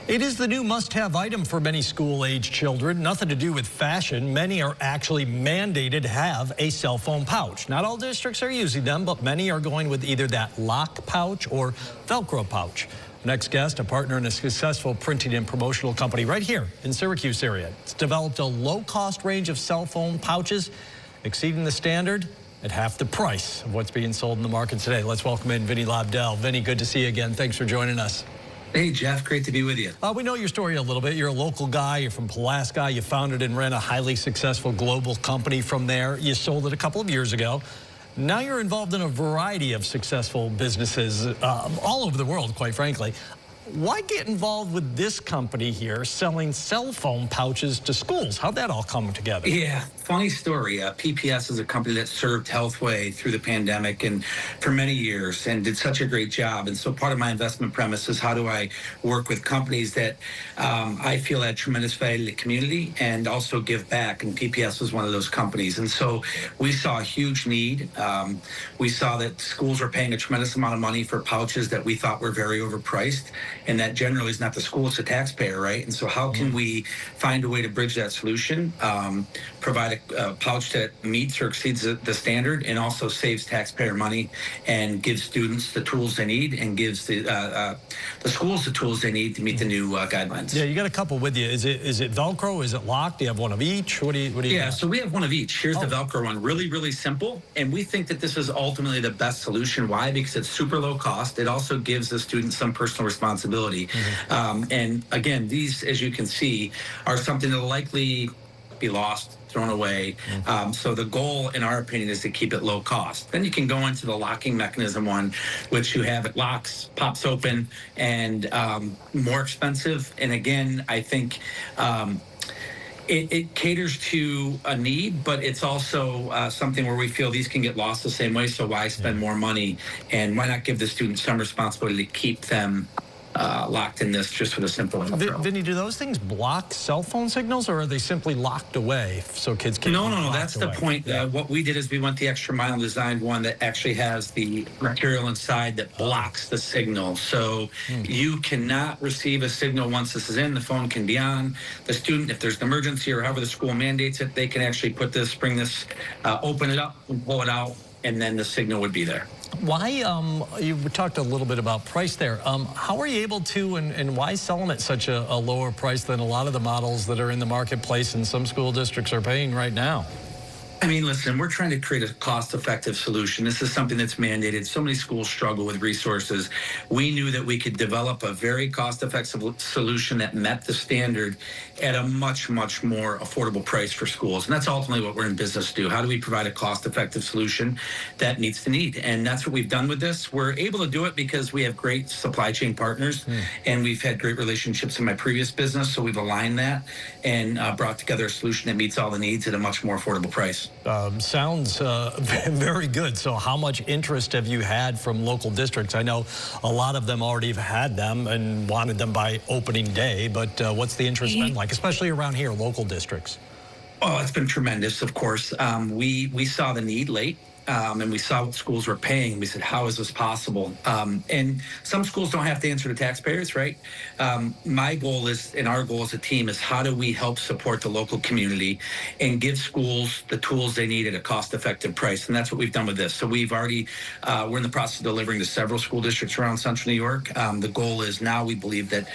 It is the new must-have item for many school-age children. Nothing to do with fashion. Many are actually mandated to have a cell phone pouch. Not all districts are using them, but many are going with either that lock pouch or Velcro pouch. Next guest, a partner in a successful printing and promotional company right here in Syracuse area. It's developed a low-cost range of cell phone pouches, exceeding the standard at half the price of what's being sold in the market today. Let's welcome in Vinny Lobdell. Vinny, good to see you again. Thanks for joining us. Hey, Jeff, great to be with you. We know your story a little bit. You're a local guy. You're from Pulaski. You founded and ran a highly successful global company from there. You sold it a couple of years ago. Now you're involved in a variety of successful businesses all over the world, quite frankly. Why get involved with this company here selling cell phone pouches to schools? How'd that all come together? Yeah, funny story. PPS is a company that served Healthway through the pandemic and for many years and did such a great job. And so part of my investment premise is how do I work with companies that I feel add tremendous value to the community and also give back. And PPS was one of those companies. And so we saw a huge need. We saw that schools were paying a tremendous amount of money for pouches that we thought were very overpriced. And that generally is not the school, it's the taxpayer, right? And so how can we find a way to bridge that solution, provide a pouch that meets or exceeds the standard and also saves taxpayer money and gives students the tools they need and gives the schools the tools they need to meet the new guidelines. Yeah, you got a couple with you. Is it Velcro? Is it locked? Do you have one of each? What do you Yeah, got? so we have one of each. Here's the Velcro one. Really, really simple. And we think that this is ultimately the best solution. Why? Because it's super low cost. It also gives the student some personal responsibility. And again, these, as you can see, are something that will likely be lost, thrown away. So the goal, in our opinion, is to keep it low cost. Then you can go into the locking mechanism one, which you have it locks, pops open, and more expensive. And again, I think it caters to a need, but it's also something where we feel these can get lost the same way. So why spend more money, and why not give the students some responsibility to keep them locked in this just with a simple intro. Vinny, do those things block cell phone signals, or are they simply locked away so kids can't? No. That's the point. What we did is we went the extra mile and designed one that actually has the material inside that blocks the signal. So you cannot receive a signal once this is in. The phone can be on. The student, if there's an emergency or however the school mandates it, they can actually put this, bring this, open it up and pull it out, and then the signal would be there. Why, you talked a little bit about price there. How are you able to, and why sell them at such a lower price than a lot of the models that are in the marketplace and some school districts are paying right now? I mean, listen, we're trying to create a cost-effective solution. This is something that's mandated. So many schools struggle with resources. We knew that we could develop a very cost-effective solution that met the standard at a much, much more affordable price for schools. And that's ultimately what we're in business to do. How do we provide a cost-effective solution that meets the need? And that's what we've done with this. We're able to do it because we have great supply chain partners, and we've had great relationships in my previous business. So we've aligned that and brought together a solution that meets all the needs at a much more affordable price. Sounds very good. So how much interest have you had from local districts? I know a lot of them already have had them and wanted them by opening day, but what's the interest been like, especially around here, local districts? Oh, it's been tremendous, of course. We saw the need late. And we saw what schools were paying. We said, how is this possible? And some schools don't have to answer to taxpayers, right? My goal is, and our goal as a team, is how do we help support the local community and give schools the tools they need at a cost-effective price? And that's what we've done with this. So we've already, we're in the process of delivering to several school districts around Central New York. The goal is now we believe that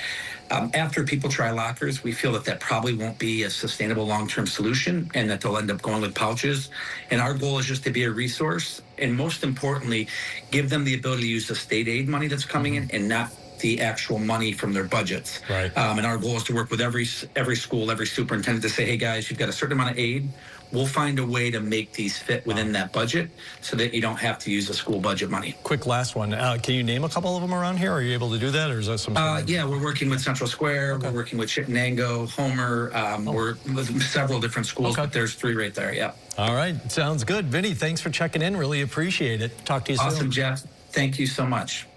after people try lockers, we feel that that probably won't be a sustainable long-term solution and that they'll end up going with pouches. And our goal is just to be a resource and, most importantly, give them the ability to use the state aid money that's coming in and not the actual money from their budgets. Right. And our goal is to work with every school, every superintendent to say, hey, guys, you've got a certain amount of aid. We'll find a way to make these fit within that budget so that you don't have to use the school budget money. Quick last one. Can you name a couple of them around here? Are you able to do that, or is that some? Yeah, we're working with Central Square. Okay. We're working with Chittenango, Homer. We're with several different schools, but there's 3 right there, yeah. All right, sounds good. Vinny, thanks for checking in. Really appreciate it. Talk to you soon. Awesome, Jeff. Thank you so much.